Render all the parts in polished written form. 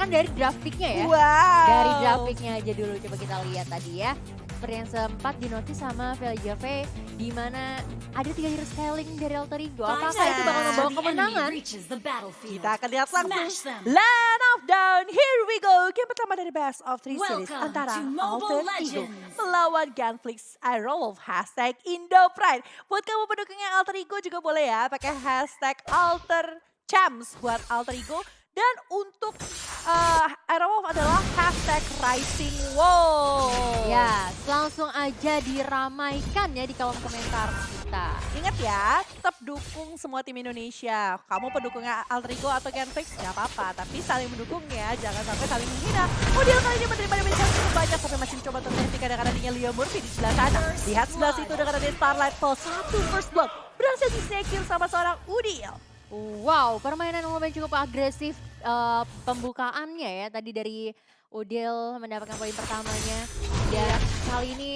dari draft pick-nya ya. Wow. Dari draft pick-nya aja dulu coba kita lihat tadi ya. Seperti yang sempat dinotis sama Veljave, di mana ada 3 hero scaling dari Alter Ego. Apakah itu bakal membawa kemenangan? Kita akan lihat langsung. Land of Down, here we go. Game pertama dari Best of 3 series antara Alter Ego melawan Genflix Aerowolf. Hashtag IndoPride. Buat kamu pendukungnya Alter Ego juga boleh ya pakai hashtag AlterChamps buat Alter Ego. Dan untuk Aerowolf adalah hashtag Rising Wolf. Ya, langsung aja diramaikan ya di kolom komentar kita. Ingat ya, tetap dukung semua tim Indonesia. Kamu pendukungnya Alter Ego atau Genflix, gak apa-apa. Tapi saling mendukung ya, jangan sampai saling menghina. Udiel kali ini menerima damage yang cukup banyak, tapi masih mencoba untuk menghentikan dengan adanya Leo Murphy di sebelah sana. Lihat sebelah situ dengan adanya Starlight Pulse, 1 first blood. Berhasil di-snake sama seorang Udiel. Wow, permainan lumayan cukup agresif pembukaannya ya. Tadi dari Udiel mendapatkan poin pertamanya. Dan kali ini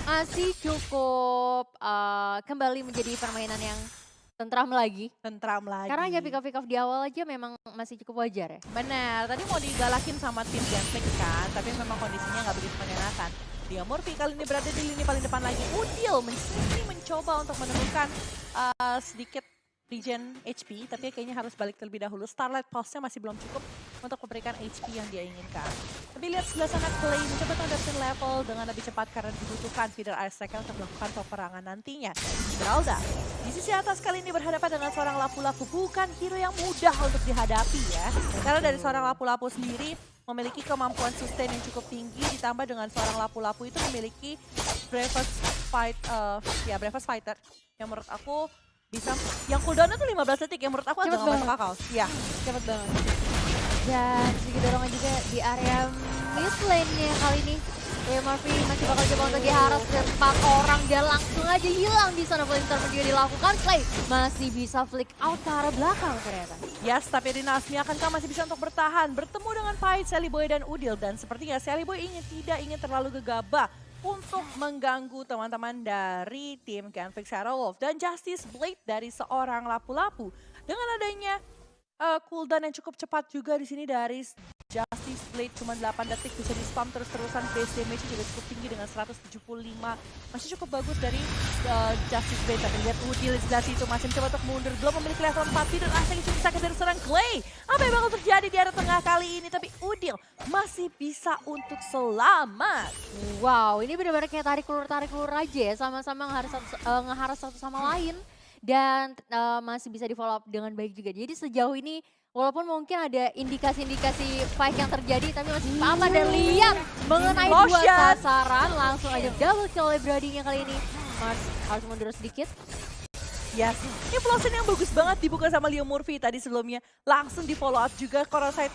masih cukup kembali menjadi permainan yang tentram lagi. Tentram lagi. Karena ya pick off di awal aja memang masih cukup wajar ya. Benar, tadi mau digalakin sama tim Genflix kan, tapi memang kondisinya nggak begitu menyenangkan. Dia Murphy kali ini berada di lini paling depan lagi. Udiel mencoba untuk menemukan sedikit regen HP, tapi kayaknya harus balik terlebih dahulu. Starlight Pulse-nya masih belum cukup untuk memberikan HP yang dia inginkan. Tapi lihat sebelah sana Clay mencoba mengadaptin level dengan lebih cepat karena dibutuhkan feeder Ice Cycle untuk melakukan peperangan nantinya. Esmeralda di sisi atas kali ini berhadapan dengan seorang lapu-lapu, bukan hero yang mudah untuk dihadapi ya. Karena dari seorang lapu-lapu sendiri memiliki kemampuan sustain yang cukup tinggi, ditambah dengan seorang lapu-lapu itu memiliki Bravest Fighter yang menurut aku bisa, yang cooldown-nya tuh 15 detik, yang menurut aku agak masuk akal. Iya, cepet banget. Dan sedikit dorongan juga di area mid lane-nya kali ini. Leo Murphy masih bakal coba untuk diharas ke 4 orang dan langsung aja hilang di sana. Full intervention juga dilakukan. Clay masih bisa flick out ke arah belakang ternyata. Yes, tapi Rinasmi akankah masih bisa untuk bertahan? Bertemu dengan Pahit, Sally Boy dan Udil. Dan sepertinya Sally Boy tidak ingin terlalu gegabah untuk mengganggu teman-teman dari tim Genflix Aerowolf. Dan Justice Blade dari seorang lapu-lapu. Dengan adanya cooldown yang cukup cepat juga di sini dari Justice Blade, cuma 8 detik bisa di-spam terus-terusan. Base damage juga cukup tinggi dengan 175. Masih cukup bagus dari Justice Blade. Tapi lihat Udil di sebelah situ masih mencoba untuk mundur. Belum memiliki level 4 dan asal cukup sakit dari seorang Clay. Apa yang bakal terjadi di area tengah kali ini? Tapi Udil masih bisa untuk selamat. Wow, ini benar-benar kayak tarik ulur aja ya. Sama-sama ngeharas satu sama lain. Dan masih bisa di follow up dengan baik juga. Jadi sejauh ini walaupun mungkin ada indikasi-indikasi fight yang terjadi, tapi masih aman. Dan lihat mengenai 2 sasaran, langsung aja double kill oleh Brady-nya kali ini. Mars harus mundur sedikit. Yes, ini implosion yang bagus banget dibuka sama Leo Murphy tadi sebelumnya. Langsung di follow up juga Corosite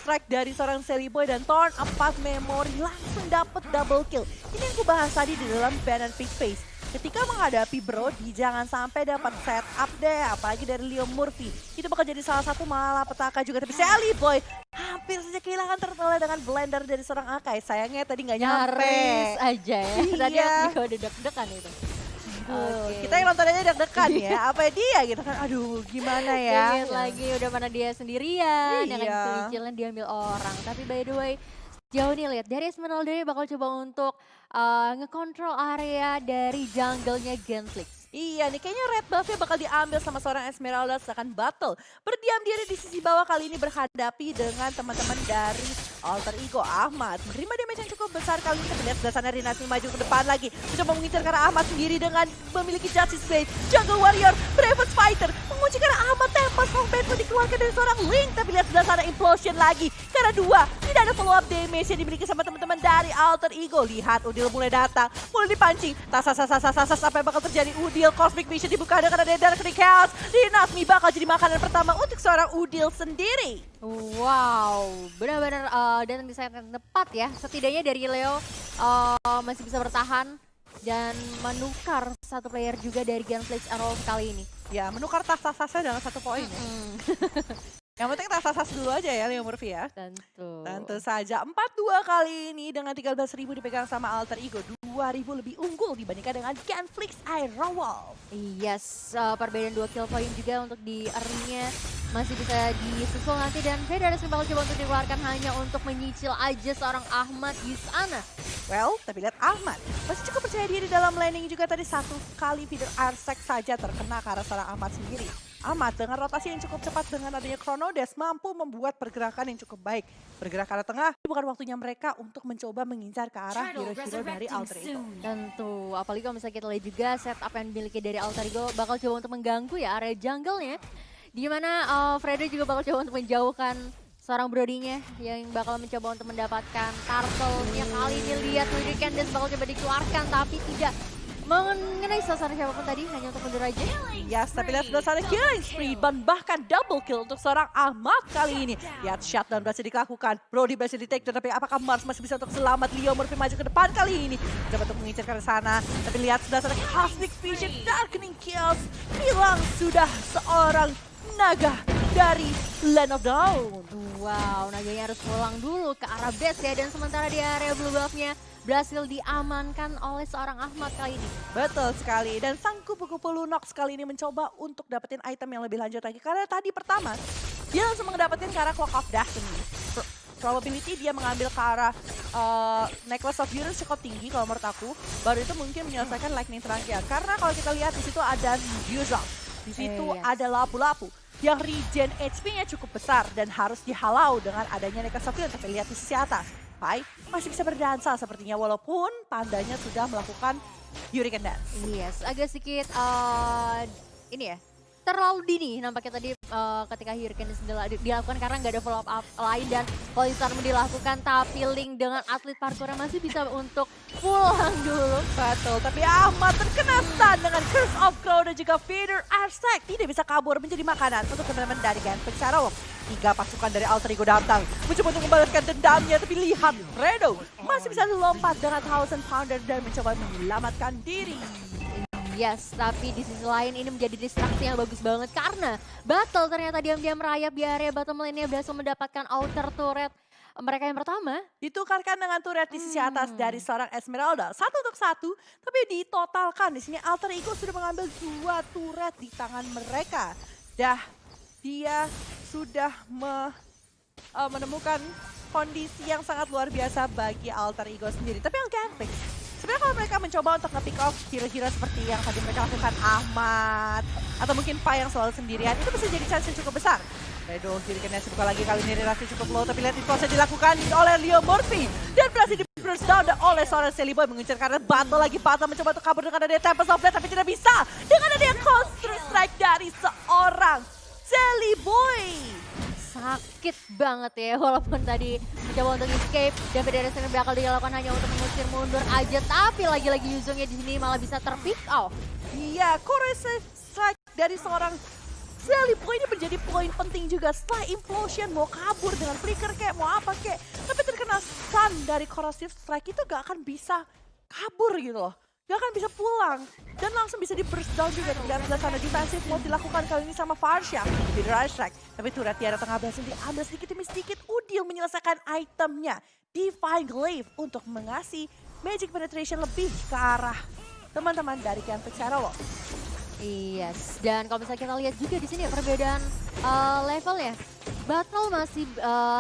strike dari seorang Sally Boy dan turn apart memory langsung dapat double kill. Ini yang aku bahas tadi di dalam ban and pick phase. Ketika menghadapi Brody, jangan sampai dapat setup deh, apalagi dari Leo Murphy. Itu bakal jadi salah satu malapetaka juga. Tapi Sally Boy hampir saja kehilangan turtle dengan blender dari seorang Akai. Sayangnya tadi nggak nyampe. Nyaris aja ya, tadi aku udah deg-degan itu. Kita yang nonton aja deg-degan ya, apa dia gitu kan, aduh gimana ya. Lagi udah mana dia sendirian, yang kecil-kecilan diambil orang. Tapi by the way, jauh nih lihat dari Esmeralda bakal coba untuk ngekontrol area dari jungle-nya Genflix. Iya nih, kayaknya red buff-nya bakal diambil sama seorang Esmeralda seakan battle. Berdiam diri di sisi bawah kali ini berhadapi dengan teman-teman dari Alter Ego. Ahmad menerima damage yang cukup besar kali ini. Lihat sebelah sana Rinasmi maju ke depan lagi. Mencoba mengincar karena Ahmad sendiri dengan memiliki Justice Blade. Jungle Warrior, Bravest Fighter. Mengunci karena Ahmad tempas Songband pun dikeluarkan dari seorang Link. Tapi lihat sebelah sana Implosion lagi. Karena 2, tidak ada follow up damage yang dimiliki sama teman-teman dari Alter Ego. Lihat Udil mulai datang, mulai dipancing. Tasas apa yang bakal terjadi? Udil Cosmic Vision dibuka dengan ada Dark Chaos. Rinasmi bakal jadi makanan pertama untuk seorang Udil sendiri. Wow, benar-benar datang di saat yang tepat ya. Setidaknya dari Leo masih bisa bertahan dan menukar satu player juga dari Genflix Aerowolf kali ini. Ya, menukar tas-tasnya dalam 1 poin ya. Yang penting tas-tas dulu aja ya Leo Murphy ya. Tentu saja. 4-2 kali ini dengan 13.000 dipegang sama Alter Ego. 2.000 lebih unggul dibandingkan dengan Genflix Aerowolf. Yes, perbedaan 2 kill point juga untuk di early-nya. masih bisa disusul nanti dan Federasi bakal coba untuk dikeluarkan hanya untuk menyicil aja seorang Ahmad di sana. Well, tapi lihat Ahmad masih cukup percaya diri dalam landing juga tadi satu kali feeder Arsec saja terkena ke arah seorang Ahmad sendiri. Ahmad dengan rotasi yang cukup cepat dengan adanya Chronodes mampu membuat pergerakan yang cukup baik. Bergerak ke arah tengah, bukan waktunya mereka untuk mencoba mengincar ke arah hero-hero dari Alter Ego. Tentu, apalagi kalau misalnya kita lihat juga setup yang dimiliki dari Alter Ego bakal coba untuk mengganggu ya area jungle-nya. Di mana Fredo juga bakal coba untuk menjauhkan seorang Brodinya yang bakal mencoba untuk mendapatkan turtle-nya. Kali ini lihat Widow Candace bakal coba dikeluarkan tapi tidak mengenai sasaran siapapun tadi, hanya untuk mundur aja. Yes, tapi lihat sebelah sana killing spree dan bahkan double kill untuk seorang Ahmad kali ini. Lihat shutdown berhasil dilakukan, Brody berhasil di take down, tapi apakah Mars masih bisa untuk selamat? Leo Murphy maju ke depan kali ini, coba untuk mengincar ke sana. Tapi lihat sebelah sana Cosmic Vision, Darkening Kills, hilang sudah seorang naga dari Land of Dawn. Wow, naganya harus pulang dulu ke arah base ya, dan sementara di area blue buff-nya berhasil diamankan oleh seorang Ahmad kali ini. Betul sekali, dan sang kupu-kupu Lunox kali ini mencoba untuk dapetin item yang lebih lanjut lagi. Karena tadi pertama, dia langsung mendapatkan ke arah Clock of Destiny. Probability dia mengambil ke arah Necklace of Uranus cukup tinggi kalau menurut aku. Baru itu mungkin menyelesaikan Lightning Trachea. Karena kalau kita lihat di situ ada Yuzal, di situ ada Lapu-Lapu yang regen HP-nya cukup besar dan harus dihalau dengan adanya Necklace of Uranus. Tapi lihat di sisi atas, Pai masih bisa berdansa sepertinya walaupun pandanya sudah melakukan Hurricane Dance. Yes, agak sedikit ini ya, terlalu dini nampaknya tadi ketika Hurricane dilakukan karena nggak ada follow up lain dan Polisarmu dilakukan, tapi Link dengan atlet parkournya masih bisa untuk pulang dulu. Betul, tapi Ahmad terkena stun dengan Curse of Crow dan juga Feeder Arsec. Tidak bisa kabur menjadi makanan untuk teman-teman dari Genfix Sarawak. 3 pasukan dari Alter Ego datang mencoba untuk membalaskan dendamnya, tapi lihat Fredo masih bisa lompat dengan Thousand Pounder dan mencoba menyelamatkan diri. Yes, tapi di sisi lain ini menjadi distraksi yang bagus banget karena Battle ternyata diam-diam merayap di area bottom lane-nya, berhasil mendapatkan outer turret mereka yang pertama. Ditukarkan dengan turret di sisi atas dari seorang Esmeralda. 1 untuk 1, tapi ditotalkan di sini Alter Ego sudah mengambil 2 turret di tangan mereka. Dia sudah menemukan kondisi yang sangat luar biasa bagi Alter Ego sendiri. Tapi yang Genfix, sebenarnya kalau mereka mencoba untuk nge-pick off hero-hero seperti yang tadi mereka lakukan Ahmad, atau mungkin Pai yang selalu sendirian, itu bisa jadi chance yang cukup besar. Redo, Hurricane buka lagi, kali ini relasi cukup low, tapi lihat info dilakukan oleh Leo Murphy. Dan berhasil di-burst down oleh seorang Sally Boy, mengincar karena battle lagi, Battle mencoba untuk kabur dengan adanya Tempest of Death, tapi tidak bisa. Dengan adanya counter strike dari seorang Sally Boy. Sakit banget ya, walaupun tadi mencoba untuk escape dan Federasi bakal dilakukan hanya untuk mengusir mundur aja, tapi lagi-lagi Yuzongnya di sini malah bisa terpick off. Iya, corrosive strike dari seorang Sally Boy ini menjadi poin penting juga. Setelah implosion mau kabur dengan flicker kayak mau apa kayak, tapi terkena stun dari corrosive strike itu gak akan bisa kabur gitu loh. Gak akan bisa pulang dan langsung bisa di burst down juga. Lihat sebelah sana defensif mau dilakukan kali ini sama Farsha di Rush Track. Tapi turret tiada tengah berhasil diambil sedikit demi sedikit. Udil menyelesaikan itemnya Divine Glaive untuk mengasih magic penetration lebih ke arah teman-teman dari Genfix Sarawak. Yes, dan kalau misalnya kita lihat juga di sini ya perbedaan levelnya. Battle masih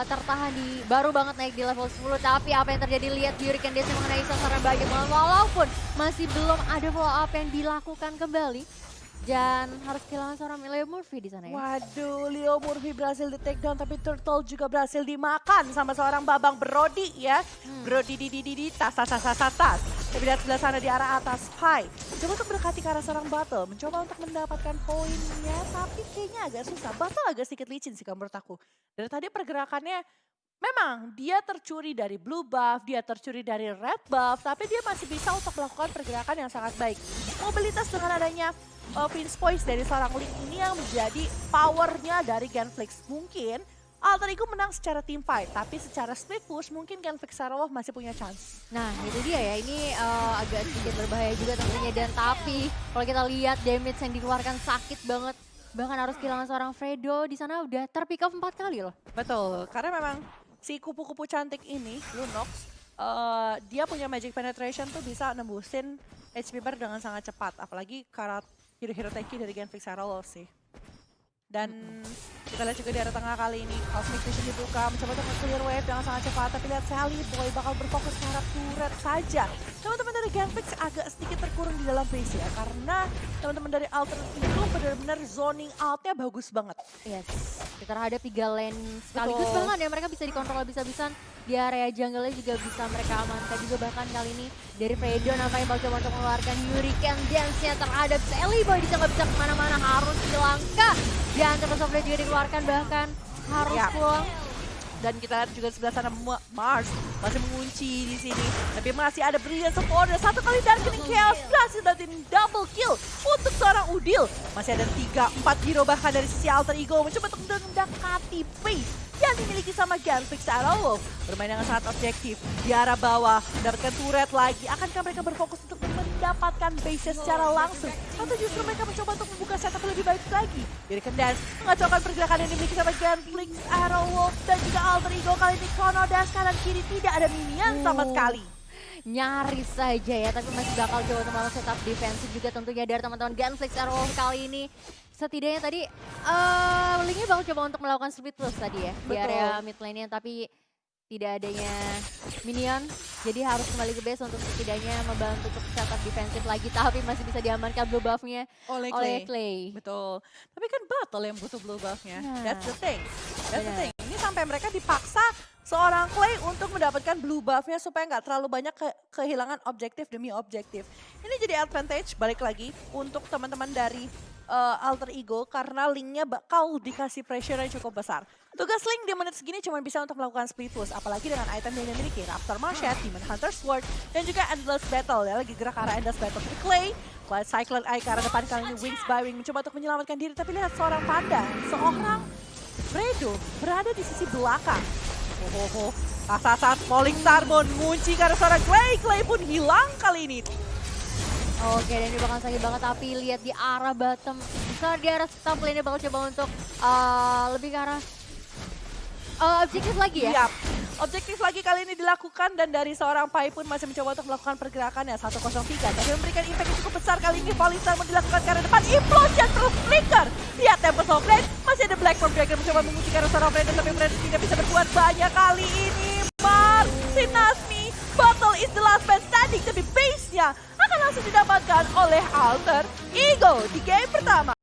tertahan di baru banget naik di level 10, tapi apa yang terjadi, lihat Hurricane Dash mengenai sasaran banyak banget walaupun masih belum ada follow up yang dilakukan kembali. Dan harus kehilangan seorang Leo Murphy di sana ya. Waduh, Leo Murphy berhasil di take down, tapi Turtle juga berhasil dimakan sama seorang Babang Brody ya. Brody di tas. Tapi lihat sebelah sana di arah atas, Pai coba untuk mendekati ke arah seorang Battle, mencoba untuk mendapatkan poinnya, tapi kayaknya agak susah. Battle agak sedikit licin sih menurut aku. Dari tadi pergerakannya memang dia tercuri dari blue buff, dia tercuri dari red buff, tapi dia masih bisa untuk melakukan pergerakan yang sangat baik. Mobilitas dengan adanya Prince Poise dari seorang Link ini yang menjadi powernya dari Genflix. Mungkin Alter Ego menang secara team fight, tapi secara split push mungkin Genfix Sarawak masih punya chance. Nah itu dia ya, ini agak sedikit berbahaya juga tentunya, dan tapi kalau kita lihat damage yang dikeluarkan sakit banget. Bahkan harus kehilangan seorang Fredo di sana udah terpick off 4 kali loh. Betul, karena memang si kupu-kupu cantik ini, Lunox, dia punya magic penetration tuh bisa nembusin HP bar dengan sangat cepat. Apalagi karat hero-hero tanky dari Genfix Sarawak sih. Dan Kita lihat juga di area tengah kali ini. Cosmic Vision dibuka, mencoba untuk clear wave dengan sangat cepat. Tapi lihat Sally Boy bakal berfokus ke arah turret saja. Teman-teman dari Genflix agak sedikit terkurung di dalam base ya. Karena teman-teman dari Alternate itu benar-benar zoning outnya bagus banget. Yes, kita hadap 3 lane sekaligus Betul. banget ya. Mereka bisa dikontrol bisa-bisan. Di area jungle-nya juga bisa mereka amankan juga. Bahkan kali ini dari Fredo nampaknya bakal coba untuk mengeluarkan Hurricane Dance-nya terhadap Sally Boy. Dia nggak bisa kemana-mana, harus dilangkah. Dan terus Sofra juga dikeluarkan, bahkan harus Ya. pulang. Dan kita lihat juga sebelah sana Mars masih mengunci di sini. Tapi masih ada Brilliant of Order. Satu kali Darkening Chaos berhasil dapetin double kill untuk seorang Udil. Masih ada 3-4 hero bahkan dari sisi Alter Ego mencoba untuk mendekati base yang dimiliki sama Genflix Arrow Wolf. Bermain dengan sangat objektif di arah bawah, mendapatkan turret lagi. Akankah mereka berfokus untuk mendapatkan base secara langsung? Atau justru mereka mencoba untuk membuka setup lebih baik lagi? Dari Dance mengacaukan pergerakan yang dimiliki sama Genflix Arrow Wolf dan juga Alter Ego. Kali ini Chrono Dash kanan kiri tidak ada minion sama sekali. Nyaris saja ya, tapi masih bakal coba untuk melakukan setup defensif juga tentunya dari teman-teman Genflix Arrow kali ini. Setidaknya tadi Linknya bakal coba untuk melakukan split push tadi ya di Betul. area mid lane-nya, tapi tidak adanya minion, jadi harus kembali ke base untuk setidaknya membantu untuk setup defensif lagi, tapi masih bisa diamankan blue buff-nya Oleh oleh Clay. Betul. Tapi kan battle yang butuh blue buff-nya. Nah, That's the thing. That's the benar. thing. Ini sampai mereka dipaksa seorang Clay untuk mendapatkan blue buff-nya supaya nggak terlalu banyak kehilangan objektif demi objektif. Ini jadi advantage balik lagi untuk teman-teman dari Alter Ego karena Linknya bakal dikasih pressure yang cukup besar. Tugas Link di menit segini cuma bisa untuk melakukan split push, apalagi dengan item yang dimiliki Raptor Machete, Demon Hunter Sword, dan juga Endless Battle. Ya, lagi gerak ke arah Endless Battle. Tapi Clay, Cyclone Eye ke arah depan kali ini Wings by Wing mencoba untuk menyelamatkan diri, tapi lihat seorang Panda, seorang Fredo berada di sisi belakang. Saat Falling Star mengunci ke arah seorang Clay. Clay pun hilang kali ini. Oke, dan ini bakal sakit banget, tapi lihat di arah bottom, di arah top lane-nya bakal coba untuk lebih ke arah objektif lagi ya. Yap. Objektif lagi kali ini dilakukan dan dari seorang Pai pun masih mencoba untuk melakukan pergerakan ya 103. Tapi memberikan impact yang cukup besar kali ini. Falling Star dilakukan ke arah depan. Implosion terus flicker. Lihat Tempest of Blade. Masih ada Blackmore Dragon mencoba mengunci ke arah seorang Brandon. Tapi Brandon tidak bisa berbuat banyak kali ini. Mars, Sinasmi, Battle is the last man standing. Tapi base-nya akan langsung didapatkan oleh Alter Ego di game pertama.